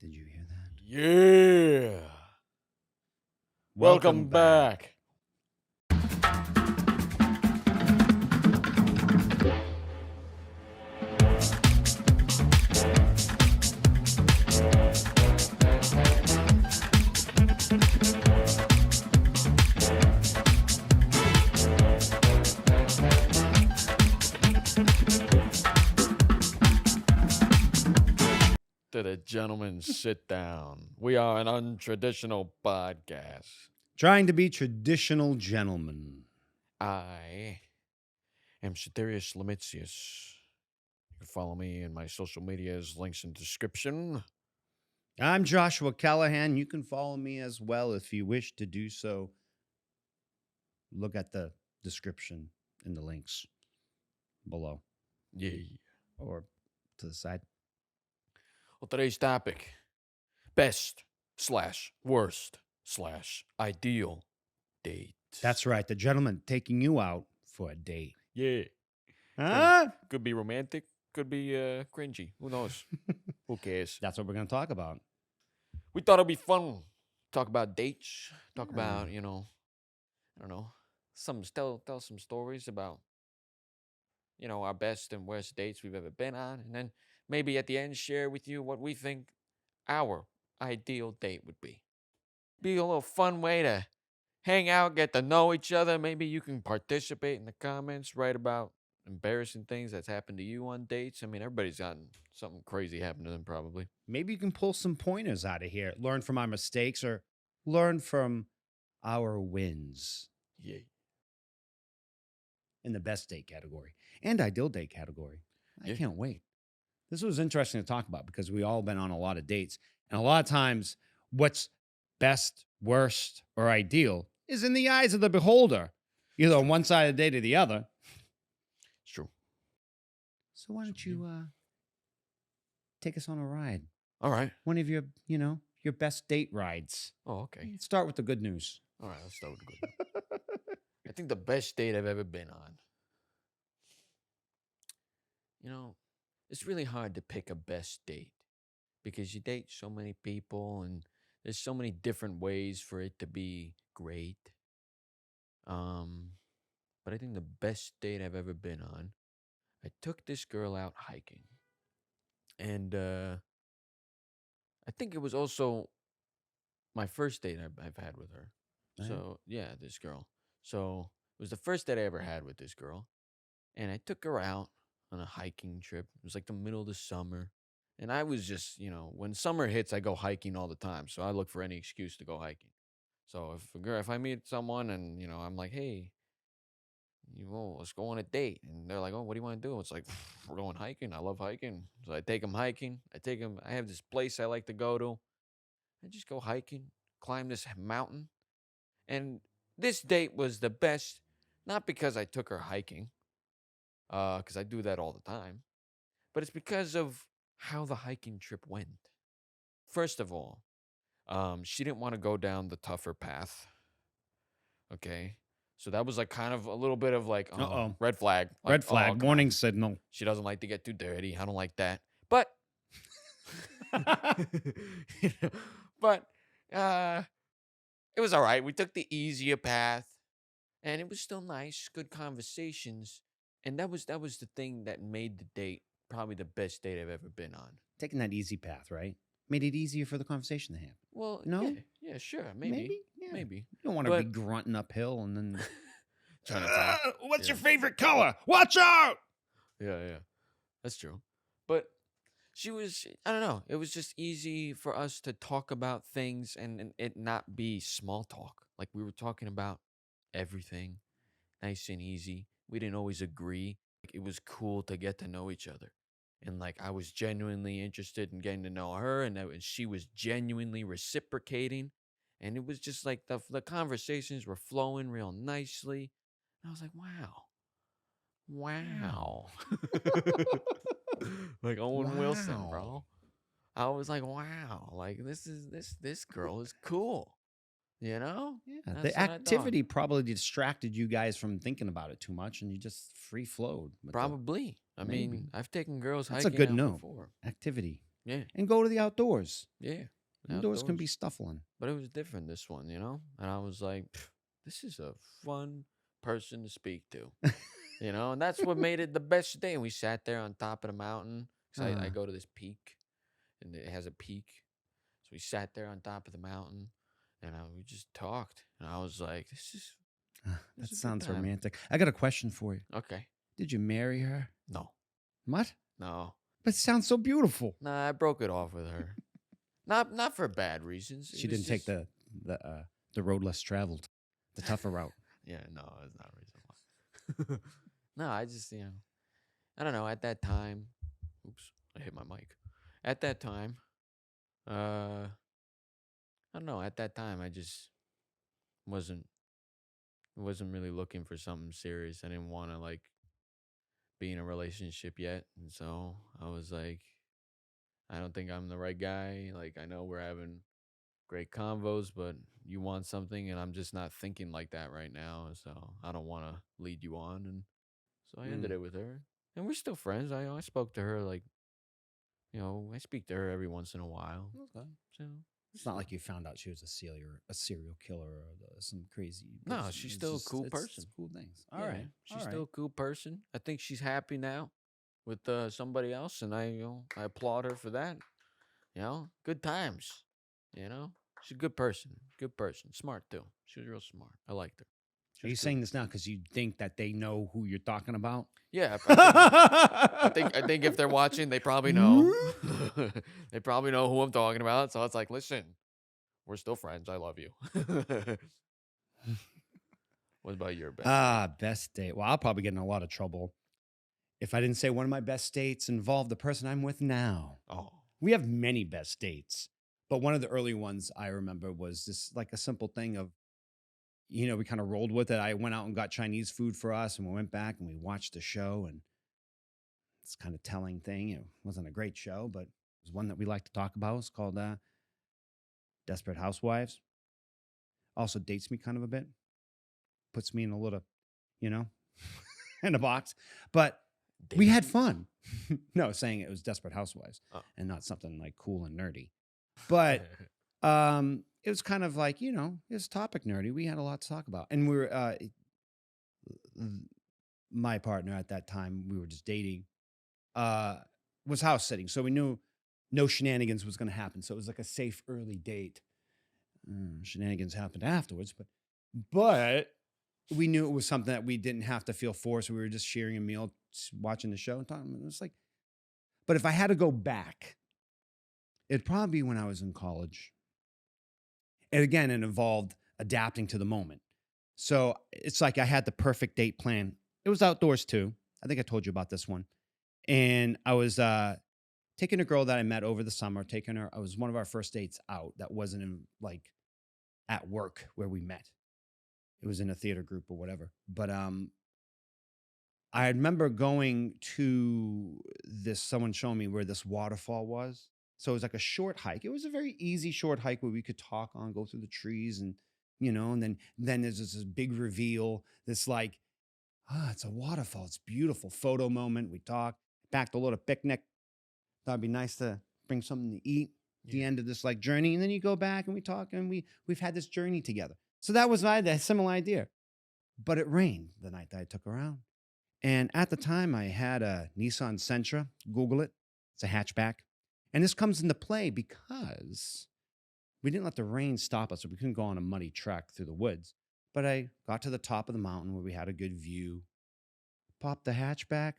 Did you hear that? Yeah. Welcome back. To the gentlemen, sit down. We are an untraditional podcast. Trying to be traditional gentlemen. I am Siderius Lemitius. You can follow me in my social medias, links in description. I'm Joshua Callahan. You can follow me as well if you wish to do so. Look at the description in the links below Yeah. or to the side. Well, today's topic, best/worst/ideal date. That's right. The gentleman taking you out for a date. Yeah. Huh? Could be romantic, could be cringy. Who knows? Who cares? That's what we're going to talk about. We thought it'd be fun. Talk about dates. Talk about, I don't know, tell some stories about, our best and worst dates we've ever been on. And then maybe at the end share with you what we think our ideal date would be. Be a little fun way to hang out, get to know each other. Maybe you can participate in the comments, write about embarrassing things that's happened to you on dates. I mean, everybody's gotten something crazy happen to them probably. Maybe you can pull some pointers out of here. Learn from our mistakes or learn from our wins. Yeah. In the best date category and ideal date category. I Yeah. can't wait. This was interesting to talk about because we all been on a lot of dates. And a lot of times what's best, worst, or ideal is in the eyes of the beholder, either on one side of the date or the other. It's true. So why don't you take us on a ride? All right. One of your, your best date rides. Oh, okay. Let's start with the good news. All right, let's start with the good one. I think the best date I've ever been on. It's really hard to pick a best date because you date so many people and there's so many different ways for it to be great. But I think the best date I've ever been on, I took this girl out hiking. And I think it was also my first date I've had with her. Right. So, yeah, this girl. So, it was the first date I ever had with this girl. And I took her out on a hiking trip. It was like the middle of the summer. And I was just, when summer hits, I go hiking all the time. So I look for any excuse to go hiking. So if I meet someone and, I'm like, hey, let's go on a date. And they're like, oh, what do you want to do? It's like, we're going hiking. I love hiking. So I take them hiking. I have this place I like to go to. I just go hiking, climb this mountain. And this date was the best, not because I took her hiking, because I do that all the time, but it's because of how the hiking trip went. First of all, she didn't want to go down the tougher path. Okay. So that was like kind of a little bit of like, red flag. Like, Red flag, warning signal. She doesn't like to get too dirty. I don't like that. But, but it was all right. We took the easier path and it was still nice, good conversations. And that was the thing that made the date probably the best date I've ever been on. Taking that easy path, right? Made it easier for the conversation to happen. Well, no? Yeah, sure. Maybe. Yeah. Maybe. You don't want to be grunting uphill and then trying to talk. What's your favorite color? Watch out! Yeah. That's true. But she was, I don't know, it was just easy for us to talk about things and it not be small talk. Like we were talking about everything, nice and easy. We didn't always agree. It was cool to get to know each other. And like I was genuinely interested in getting to know her and she was genuinely reciprocating. And it was just like the conversations were flowing real nicely. And I was like, wow. Like Owen Wilson, bro. I was like, wow, like this girl is cool. Yeah, That's the what I thought. activity probably distracted you guys from thinking about it too much, and you just free flowed. Probably. I Maybe. mean, I've taken girls That's hiking a good out note. before. Activity. Yeah. and go to the outdoors. Yeah. Indoors can be Outdoors. stuffling. But it was different this one, you know? And I was like, this is a fun person to speak to. You know, and that's what made it the best day. And we sat there on top of the mountain. Because I Uh, go to this peak and it has a peak. So we sat there on top of the mountain and we just talked. And I was like, this that is a good sounds time. romantic. I got a question for you. Okay. Did you marry her? No. What? No. But it sounds so beautiful. Nah, I broke it off with her. Not for bad reasons. She didn't take the road less traveled, the tougher route. Yeah, no, it's not a reason why. No, I just, I don't know. At that time, oops, I hit my mic. At that time, I don't know. At that time, I just wasn't wasn't really looking for something serious. I didn't want to like be in a relationship yet, and so I was like, I don't think I'm the right guy. Like, I know we're having great convos, but you want something, and I'm just not thinking like that right now. So I don't want to lead you on, and so I ended Mm. it with her, and we're still friends. I spoke to her like, I speak to her every once in a while. Okay. So It's not like you found out she was a serial killer or some crazy no, person. she's It's still a just cool it's person. cool things. All Yeah, right, she's all still right. a cool person. I think she's happy now with somebody else, and I applaud her for that. Good times. She's a good person, smart too. She was real smart. I liked her. She Are was you good. saying this now because you think that they know who you're talking about? Yeah, I think if they're watching, they probably know. They probably know who I'm talking about. So it's like, listen, we're still friends. I love you. What about your best date? Best date. Well, I'll probably get in a lot of trouble if I didn't say one of my best dates involved the person I'm with now. Oh, We have many best dates, but one of the early ones I remember was just like a simple thing of, we kind of rolled with it. I went out and got Chinese food for us, and we went back and we watched the show, and it's kind of telling thing. It wasn't a great show, but it was one that we like to talk about. It's called Desperate Housewives. Also dates me kind of a bit, puts me in a little, you know, in a box. But we had dating? fun. No, saying it was Desperate Housewives Oh. and not something like cool and nerdy. But it was kind of like, it was topic nerdy. We had a lot to talk about. And we were my partner at that time, we were just dating, was house sitting. So we knew no shenanigans was going to happen. So it was like a safe early date. Shenanigans happened afterwards, but we knew it was something that we didn't have to feel forced. We were just sharing a meal, watching the show and talking. It was like, but if I had to go back, it'd probably be when I was in college. And again, it involved adapting to the moment. So it's like I had the perfect date plan. It was outdoors too. I think I told you about this one. And I was taking a girl that I met over the summer, taking her. It was one of our first dates out that wasn't in like at work where we met. It was in a theater group or whatever. But I remember going to someone showing me where this waterfall was. So it was like a short hike. It was a very easy short hike where we could talk on, go through the trees and, and then there's this big reveal. This like, it's a waterfall. It's beautiful photo moment. We talked, packed a little picnic. Thought it'd be nice to bring something to eat at the end of this like journey. And then you go back and we talk and we've had this journey together. So that was a similar idea. But it rained the night that I took her out. And at the time, I had a Nissan Sentra. Google it. It's a hatchback. And this comes into play because we didn't let the rain stop us, so we couldn't go on a muddy trek through the woods. But I got to the top of the mountain where we had a good view, popped the hatchback,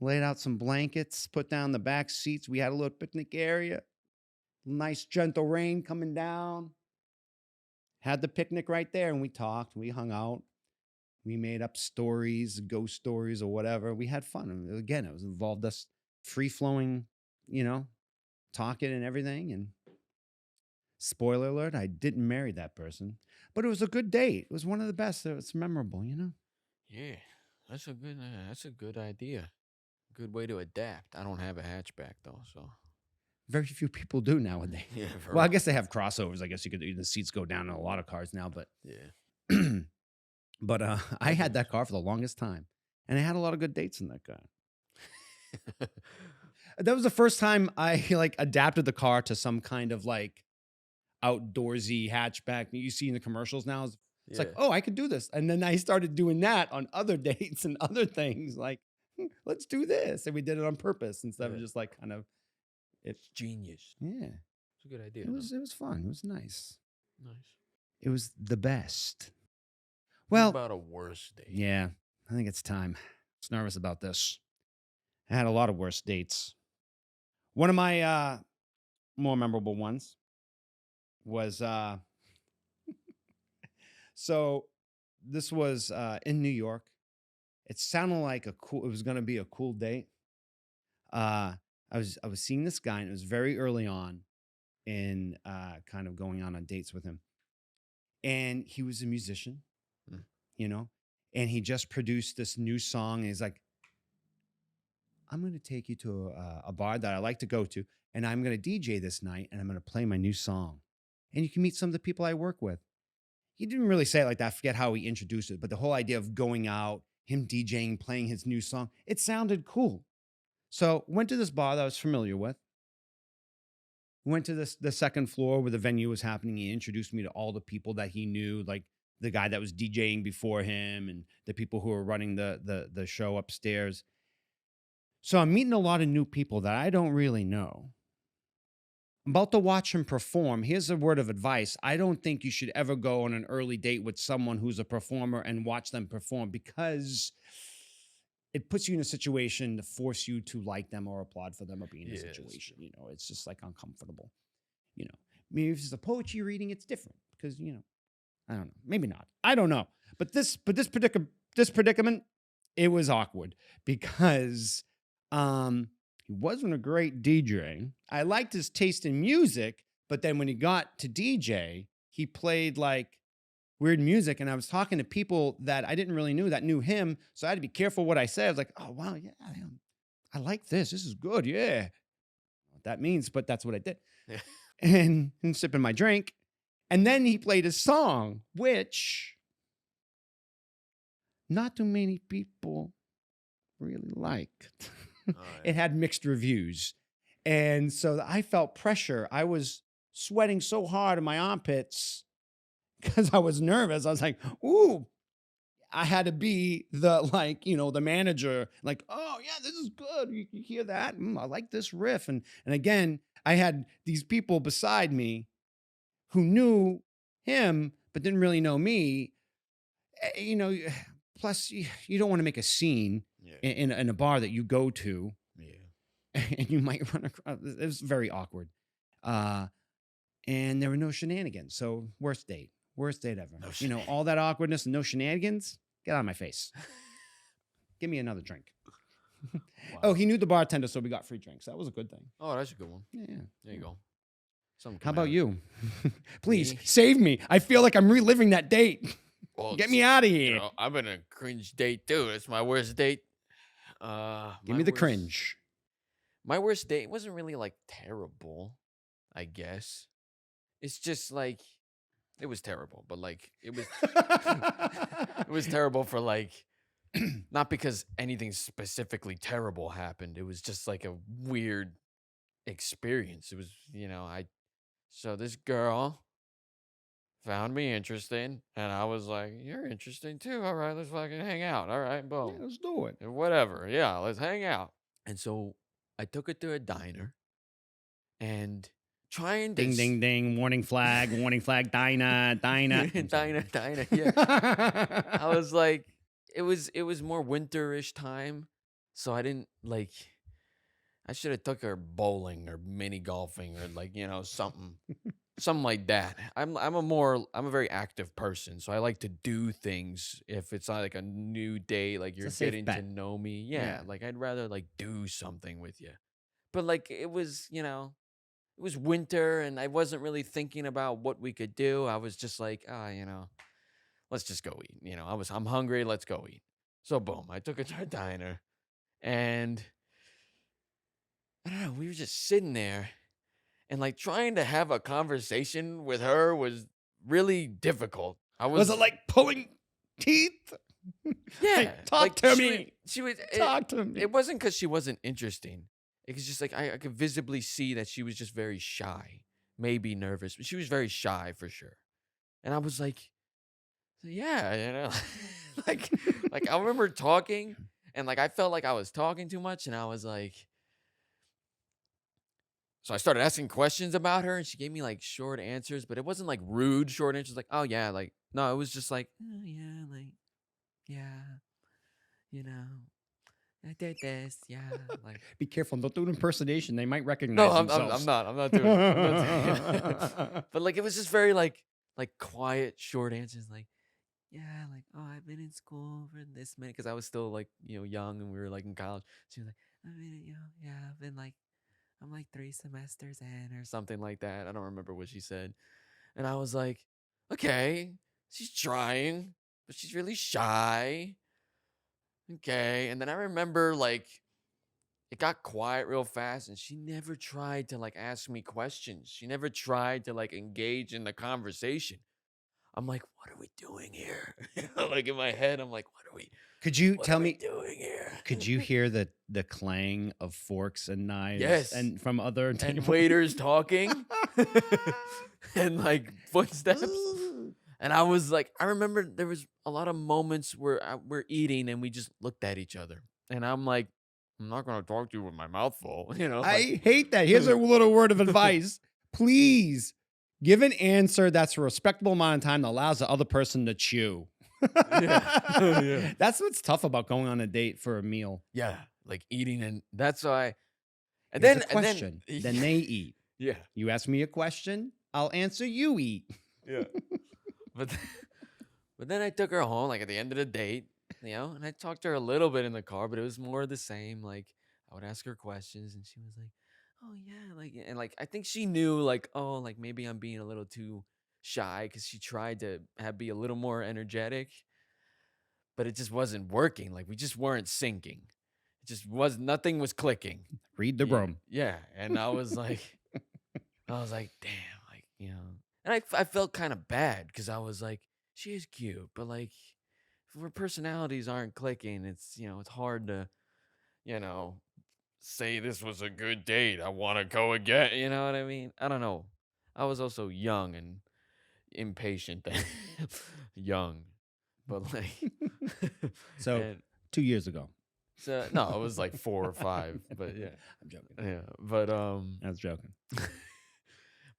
laid out some blankets, put down the back seats. We had a little picnic area, nice gentle rain coming down. Had the picnic right there, and we talked, we hung out. We made up stories, ghost stories or whatever. We had fun. And again, it was involved us free flowing, talking and everything. And spoiler alert, I didn't marry that person, but it was a good date. It was one of the best. It's memorable, Yeah, that's a good idea. Good way to adapt. I don't have a hatchback though, so Very few people do nowadays. yeah. Well, I guess they have crossovers. I guess the seats go down in a lot of cars now, but Yeah. but I had that car for the longest time, and I had a lot of good dates in that car. That was the first time I like adapted the car to some kind of like outdoorsy hatchback you see in the commercials now. It's like, Yeah. oh, I could do this. And then I started doing that on other dates and other things like, let's do this. And we did it on purpose instead of Yeah. just like kind of it. It's genius. Yeah. It's a good idea. It was fun. It was nice. Nice. It was the best. What Well, about a worse date? yeah, I think it's time. I was nervous about this. I had a lot of worse dates. One of my more memorable ones was so this was in New York. It sounded like it was gonna be a cool date. I was seeing this guy, and it was very early on in kind of going on dates with him. And he was a musician, Mm. you know, and he just produced this new song. And he's like, I'm going to take you to a bar that I like to go to, and I'm going to DJ this night, and I'm going to play my new song. And you can meet some of the people I work with. He didn't really say it like that. I forget how he introduced it, but the whole idea of going out, him DJing, playing his new song, it sounded cool. So went to this bar that I was familiar with. Went to the second floor where the venue was happening. He introduced me to all the people that he knew, like the guy that was DJing before him and the people who were running the show upstairs. So I'm meeting a lot of new people that I don't really know. I'm about to watch him perform. Here's a word of advice. I don't think you should ever go on an early date with someone who's a performer and watch them perform, because it puts you in a situation to force you to like them or applaud for them or be in a Yeah, that's situation. You know, it's just like uncomfortable. You know, maybe if it's a poetry reading, it's different because, you know, I don't know. Maybe not. I don't know. But this predicament, it was awkward because he wasn't a great DJ. I liked his taste in music, but then when he got to DJ, he played like weird music, and I was talking to people that I didn't really know that knew him, so I had to be careful what I said. I was like, oh wow, yeah, I like this. This is good, yeah. I don't know what that means, but that's what I did. Yeah. And sipping my drink, and then he played his song, which not too many people really liked. Oh, It had mixed reviews, and so I felt pressure. I was sweating so hard in my armpits because I was nervous. I was like, ooh, I had to be the, like, you know, the manager, like, oh yeah, this is good. You hear that? I like this riff. And again, I had these people beside me who knew him, but didn't really know me. You know, plus you don't want to make a scene Yeah. in a bar that you go to, Yeah. and you might run across. It was very awkward. And there were no shenanigans. So worst date ever. No You know, all that awkwardness and no shenanigans. Get out of my face. Give me another drink. Wow. Oh, he knew the bartender, so we got free drinks. That was a good thing. Oh, that's a good one. Yeah. There you go. Something How come about out. you? Please Me? save me. I feel like I'm reliving that date. Well, Get me out of you here. know, I've been a cringe date too. It's my worst date. Give My me the worst- cringe. My worst date wasn't really like terrible, I guess. It's just like it was terrible, but like it was it was terrible for like not because anything specifically terrible happened. It was just like a weird experience. It was, you know, so this girl found me interesting, and I was like, "You're interesting too. All right, let's fucking hang out. All right, Yeah, boom, let's do it. whatever. Yeah, let's hang out." And so I took her to a diner, and trying to Ding, ding, ding. Warning flag, Dinah. diner, diner. Yeah, I was like, it was more winterish time, so I didn't like. I should have took her bowling or mini golfing or like, you know, something like that. I'm a very active person, so I like to do things if it's not like a new day, like you're a safe getting bet. to know me. Yeah, Yeah. like I'd rather like do something with you. But like it was, you know, it was winter and I wasn't really thinking about what we could do. I was just like, you know, let's just go eat. You know, I'm hungry, let's go eat. So boom, I took her to a diner, and I don't know, we were just sitting there, and like trying to have a conversation with her was really difficult. Was it like pulling teeth? Yeah, Like, talk like, to she me. She was. Talk to me. It wasn't because she wasn't interesting. it's just like I could visibly see that she was just very shy, maybe nervous, but she was very shy for sure. And I was like, yeah, like like I remember talking and like I felt like I was talking too much and I was like so I started asking questions about her and she gave me like short answers, but it wasn't like rude short answers like, "Oh yeah," like no, it was just like, "Oh yeah, like yeah, you know, I did this, yeah." Like Be careful. Don't do an impersonation. They might no, recognize I'm themselves. not. I'm not doing it. I'm not doing it. But like it was just very like quiet short answers like yeah, like, oh, I've been in school for this many, because I was still like, young and we were like in college. She was like, I mean, yeah, I've been like, I'm like 3 semesters in or something like that. I don't remember what she said. And I was like, okay, she's trying, but she's really shy. Okay. And then I remember like it got quiet real fast and she never tried to like ask me questions. She never tried to like engage in the conversation. I'm like, what are we doing here? Like in my head, I'm like, Could you what are tell we me? doing here? Could you hear the clang of forks and knives Yes. and from other And tables? waiters talking and like footsteps. And I was like, I remember there was a lot of moments where we're eating and we just looked at each other. And I'm like, I'm not going to talk to you with my mouth full, like, I hate that. Here's a little word of advice. Please give an answer that's a respectable amount of time that allows the other person to chew. yeah. Yeah. That's what's tough about going on a date for a meal. Yeah. Like eating. And that's why. And Here's a then, question. Then they eat. yeah. You ask me a question, I'll answer, you eat. Yeah. But but then I took her home, like at the end of the date, and I talked to her a little bit in the car, but it was more the same. Like I would ask her questions, and she was like, "Oh yeah," like and like I think she knew, like, oh, like maybe I'm being a little too shy because she tried to be a little more energetic, but it just wasn't working. Like we just weren't syncing. It just was nothing was clicking. Read the Yeah, room. yeah, and I was like, damn, like, and I felt kind of bad because I was like, she is cute, but like, if our personalities aren't clicking, it's hard to, you know, say this was a good date. I want to go again. You know what I mean? I don't know. I was also young and impatient, young, but like, So and 2 years ago. so no, it was like 4 or 5, but yeah, I'm joking. yeah, but I was joking.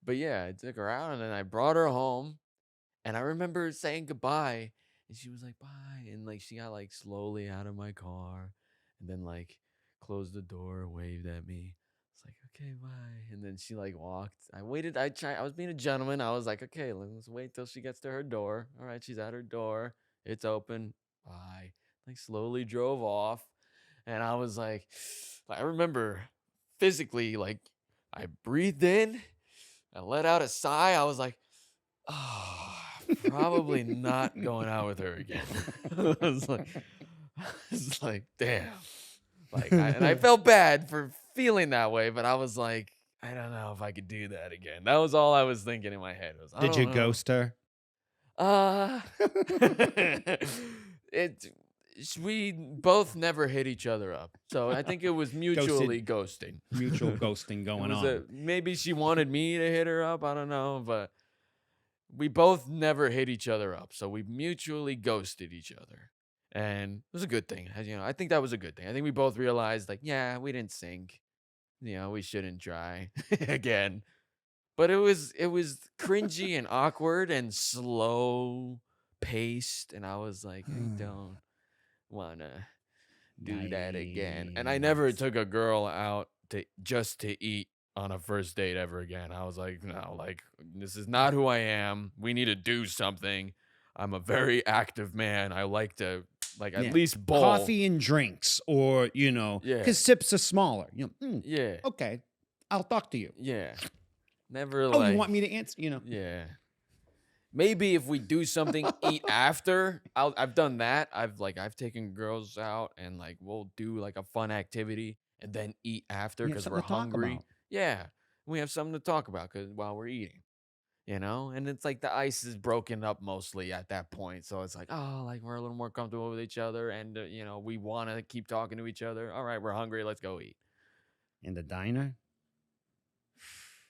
but yeah, I took her out and then I brought her home. And I remember saying goodbye, and she was like, "Bye," and like she got like slowly out of my car, and then like closed the door, waved at me. It's like, "Okay, bye," and then she like walked. I waited. I was being a gentleman. I was like, "Okay, let's wait till she gets to her door." All right, she's at her door. It's open. Bye. Like slowly drove off, and I was like, I remember physically like I breathed in, I let out a sigh. I was like. Oh, probably not going out with her again. I was like, damn. Like, and I felt bad for feeling that way, but I was like, I don't know if I could do that again. That was all I was thinking in my head. Was I Did don't you know. ghost her? Uh, it. We both never hit each other up, so I think it was mutually ghosting. Mutual ghosting going It was on. maybe she wanted me to hit her up. I don't know, but we both never hit each other up, so we mutually ghosted each other, and it was a good thing. I think that was a good thing. I think we both realized, like, yeah, we didn't sync. We shouldn't try again. But it was cringy and awkward and slow paced, and I was like, I don't wanna do that again. And I never Nice. took a girl out to eat on a first date ever again. I was like, no, like this is not who I am. We need to do something. I'm a very active man. I like to like at Yeah. least bowl. Coffee and drinks, or Yeah. because sips are smaller. Yeah. Okay, I'll talk to you. Yeah. Never Oh, like you want me to answer? yeah. Maybe if we do something, eat after. I've done that. I've taken girls out and like we'll do like a fun activity and then eat after You have because something we're to talk hungry. about. Yeah, we have something to talk about because while we're eating, and it's like the ice is broken up mostly at that point, so it's like oh, like we're a little more comfortable with each other, and we want to keep talking to each other. All right, we're hungry. Let's go eat. In the diner?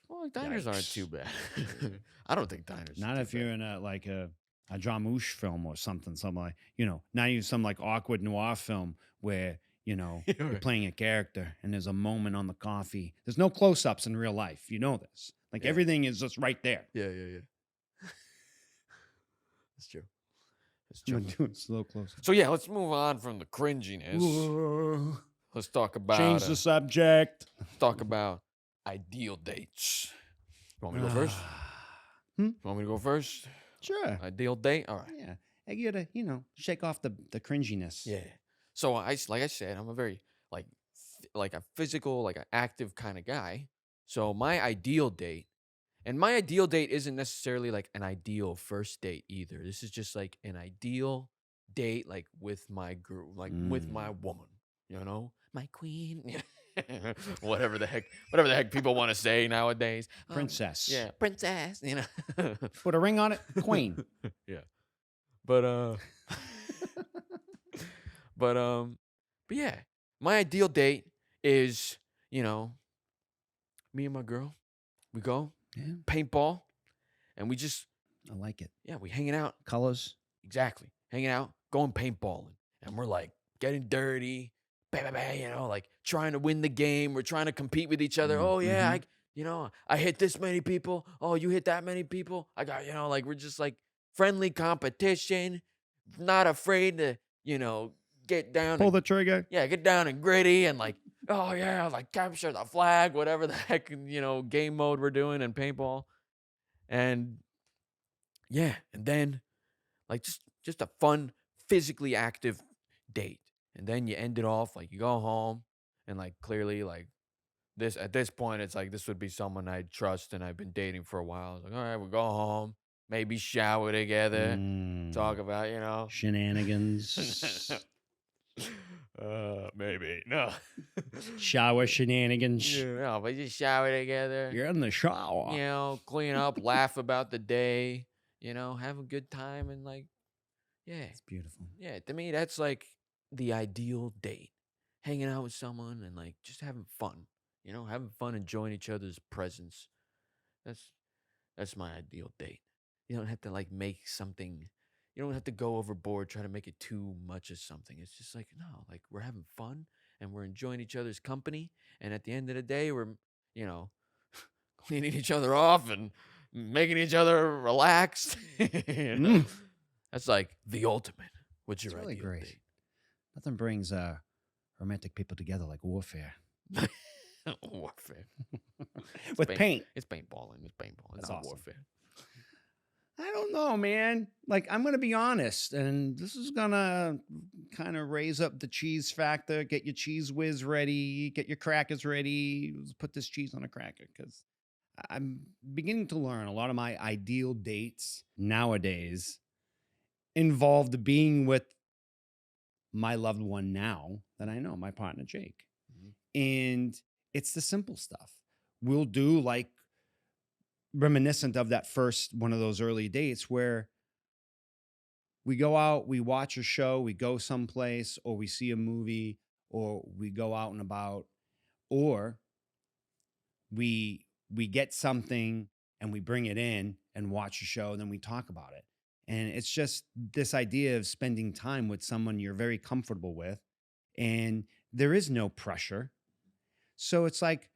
Well, diners aren't too Yikes. bad. I don't think diners Not are if too you're in a Jarmusch film or something like, not even some like awkward noir film where, bad. you're Right. playing a character and there's a moment on the coffee. There's no close-ups in real life. You know this. Like Yeah. everything is just right there. Yeah. That's true. That's I'm true. gonna do it slow close. So yeah, let's move on from the cringiness. Let's talk about Change the subject. talk about ideal dates. You want me to go first? You want me to go first? Sure. Ideal date? All right. Yeah. I gotta, shake off the cringiness. Yeah. So like I said, I'm a very like a physical, like an active kind of guy. So my ideal date, and my ideal date isn't necessarily like an ideal first date either. This is just like an ideal date, like with my group, like with my woman, my queen, whatever the heck people want to say nowadays. Princess. Yeah, princess, Put a ring on it. Queen. Yeah. But but yeah, my ideal date is, me and my girl, we go Yeah. paintball and we just, I like it. yeah, we hanging out. Colors. Exactly. Hanging out, going paintballing. And we're like getting dirty, like trying to win the game. We're trying to compete with each other. Oh yeah, I hit this many people. Oh, you hit that many people. I got, like we're just like friendly competition, not afraid to, get down. Pull the trigger. Yeah, get down and gritty and like, oh yeah, like capture the flag, whatever the heck, game mode we're doing in paintball. And yeah, and then like just a fun, physically active date. And then you end it off like you go home and like clearly like this at this point it's like this would be someone I'd trust and I've been dating for a while. It's like, all right, we'll go home, maybe shower together, talk about, Shenanigans. maybe. No. Shower shenanigans. No, but just shower together. You're in the shower. Clean up, laugh about the day, have a good time and like, yeah. It's beautiful. Yeah, to me that's like the ideal date. Hanging out with someone and like just having fun. Having fun, enjoying each other's presence. That's my ideal date. You don't have to like make something. You don't have to go overboard, try to make it too much of something. It's just like, no, like we're having fun and we're enjoying each other's company. And at the end of the day, we're, cleaning each other off and making each other relaxed. That's like the ultimate. What's your It's really ideal great. date? Nothing brings romantic people together like warfare. Warfare. With paint. It's paintballing. It's paintball. It's That's not awesome. warfare. I don't know, man. Like, I'm going to be honest, and this is going to kind of raise up the cheese factor. Get your cheese whiz ready. Get your crackers ready. Let's put this cheese on a cracker because I'm beginning to learn a lot of my ideal dates nowadays involved being with my loved one now that I know, my partner, Jake. And it's the simple stuff. We'll do like reminiscent of that first one of those early dates where we go out, we watch a show, we go someplace, or we see a movie, or we go out and about, or we get something and we bring it in and watch a show, and then we talk about it. And it's just this idea of spending time with someone you're very comfortable with, and there is no pressure. So it's like,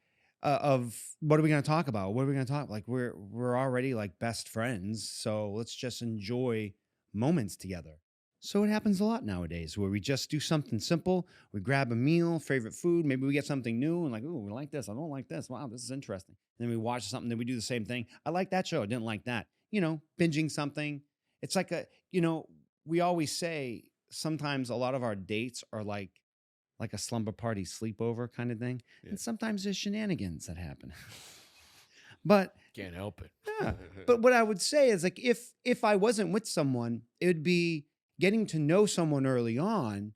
of what are we going to talk about? What are we going to talk? Like we're already like best friends, so let's just enjoy moments together. So it happens a lot nowadays where we just do something simple. We grab a meal, favorite food. Maybe we get something new and like, oh, we like this. I don't like this. Wow, this is interesting. And then we watch something. Then we do the same thing. I like that show. I didn't like that. Binging something. It's like we always say sometimes a lot of our dates are like a slumber party sleepover kind of thing. Yeah. And sometimes there's shenanigans that happen. But Can't help it. yeah. But what I would say is like if I wasn't with someone, it would be getting to know someone early on.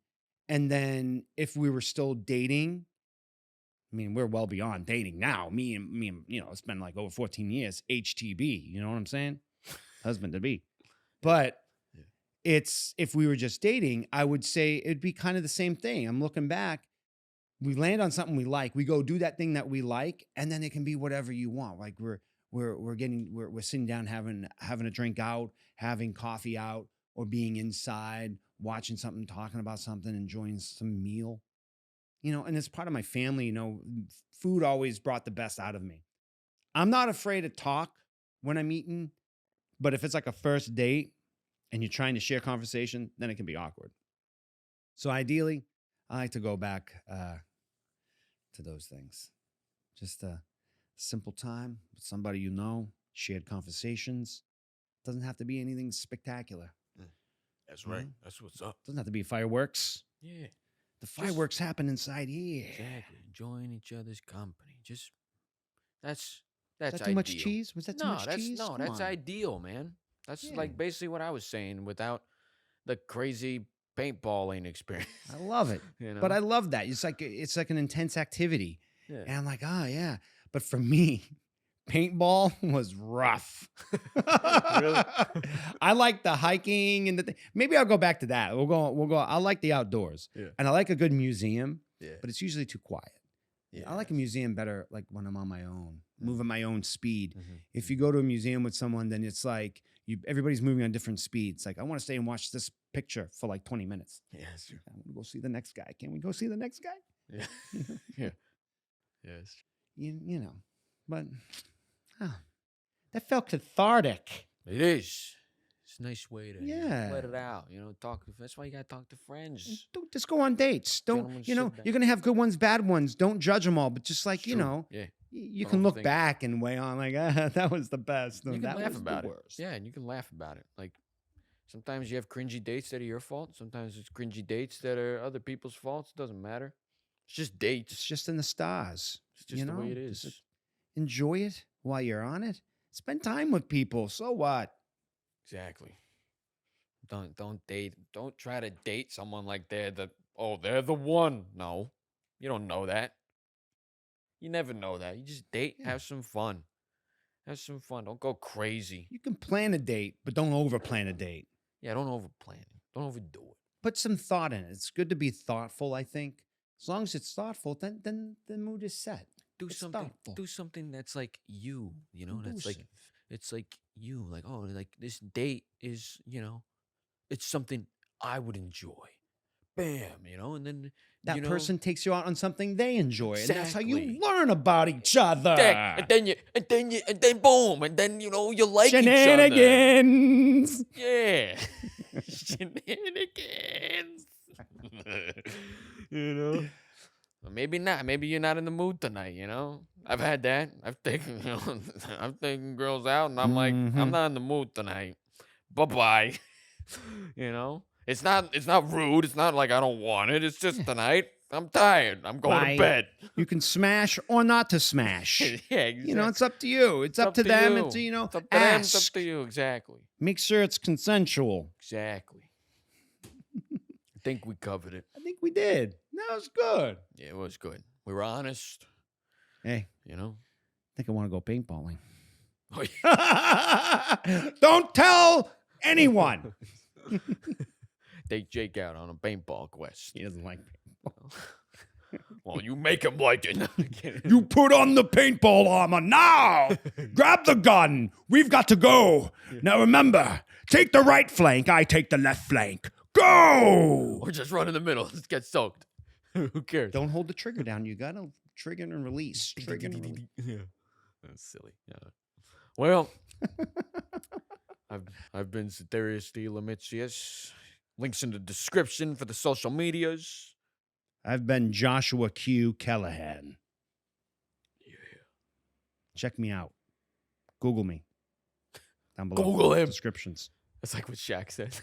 And then if we were still dating, I mean, we're well beyond dating now. Me and it's been like over 14 years, HTB, you know what I'm saying? Husband to be. But it's if we were just dating, I would say it'd be kind of the same thing. I'm looking back we land on something we like. We go do that thing that we like, and then it can be whatever you want. Like we're sitting down having a drink out, having coffee out, or being inside, watching something, talking about something, enjoying some meal. And it's part of my family. Food always brought the best out of me. I'm not afraid to talk when I'm eating, but if it's like a first date and you're trying to share conversation, then it can be awkward. So ideally, I like to go back to those things. Just a simple time with somebody shared conversations. Doesn't have to be anything spectacular. That's right. That's what's up. Doesn't have to be fireworks. Yeah. The fireworks happen inside here. Exactly. Enjoying each other's company. Just that's Is that too ideal. much cheese? Was that too much cheese? No, Come that's on. ideal, man. That's Yeah. like basically what I was saying without the crazy paintballing experience. I love it. But I love that. It's like an intense activity. Yeah. And I'm like, oh yeah. But for me, paintball was rough. Really? I like the hiking and maybe I'll go back to that. We'll go. I like the outdoors. Yeah. And I like a good museum. Yeah. But it's usually too quiet. Yeah. I like a museum better like when I'm on my own, moving my own speed. Mhm. If you go to a museum with someone, then it's like everybody's moving on different speeds. Like I want to stay and watch this picture for like 20 minutes. Yeah, that's true. I want to go see the next guy. Can we go see the next guy? Yeah. Yeah. Yes. But that felt cathartic. It is. It's a nice way to Yeah. let it out. Talk. That's why you gotta talk to friends. Don't just go on dates. Don't, Gentlemen sit down. you're going to have good ones, bad ones. Don't judge them all. But just like, It's true. Yeah. you Don't can look overthink it. back and weigh on like, that was the best. You can That laugh was about the it. worst. Yeah, and you can laugh about it. Like sometimes you have cringy dates that are your fault. Sometimes it's cringy dates that are other people's faults. It doesn't matter. It's just dates. It's just in the stars. It's just the way it Just is. enjoy it while you're on it. Spend time with people. So what? Exactly. Don't date. Don't try to date someone like they're the one. No, you don't know that. You never know that. You just date. Yeah. Have some fun. Have some fun. Don't go crazy. You can plan a date, but don't over plan a date. Yeah, don't overplan it. Don't overdo it. Put some thought in it. It's good to be thoughtful, I think. As long as it's thoughtful, then the mood is set. Do It's something. thoughtful. Do something that's like you. That's like Inclusive. it's like you. Like like this date is it's something I would enjoy. Bam, and then That person takes you out on something they enjoy, and that's how you Exactly. learn about each other. and then boom, and then you like each other. Shenanigans. Yeah. Shenanigans. Well, maybe not. Maybe you're not in the mood tonight, I've had that. I've taken girls out and I'm like, I'm not in the mood tonight. Bye-bye. It's not rude. It's not like I don't want it. It's just tonight. I'm tired. I'm going Bye. to bed. You can smash or not to smash. Yeah, exactly. It's up to you. It's up to them. you. It's It's up to them. It's ask. up to you. Exactly. Make sure it's consensual. Exactly. I think we covered it. I think we did. That was good. Yeah, it was good. We were honest. Hey, You know. I think I want to go paintballing. Oh, yeah. Don't tell anyone. Take Jake out on a paintball quest. He doesn't like paintball. Well, you make him like it. You put on the paintball armor now. Grab the gun. We've got to go. Now remember, take the right flank. I take the left flank. Go. Or just run in the middle. Just get soaked. Who cares? Don't hold the trigger down. You got to trigger and release. Trigger and release. Yeah. That's silly. Yeah. Well, I've been Ceterius D. Lamitius. Links in the description for the social medias. I've been Joshua Q. Callahan. Yeah. Check me out. Google me. Down below. Google him. Descriptions. That's like what Shaq said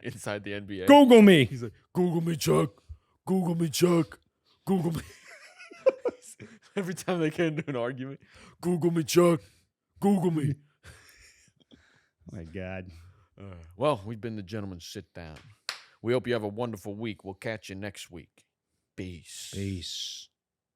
inside the NBA. Google me. He's like, Google me, Chuck. Google me, Chuck. Google me. Every time they get into an argument, Google me, Chuck. Google me. Oh my God. Well, we've been the Gentlemen Sit Down. We hope you have a wonderful week. We'll catch you next week. Peace. Peace.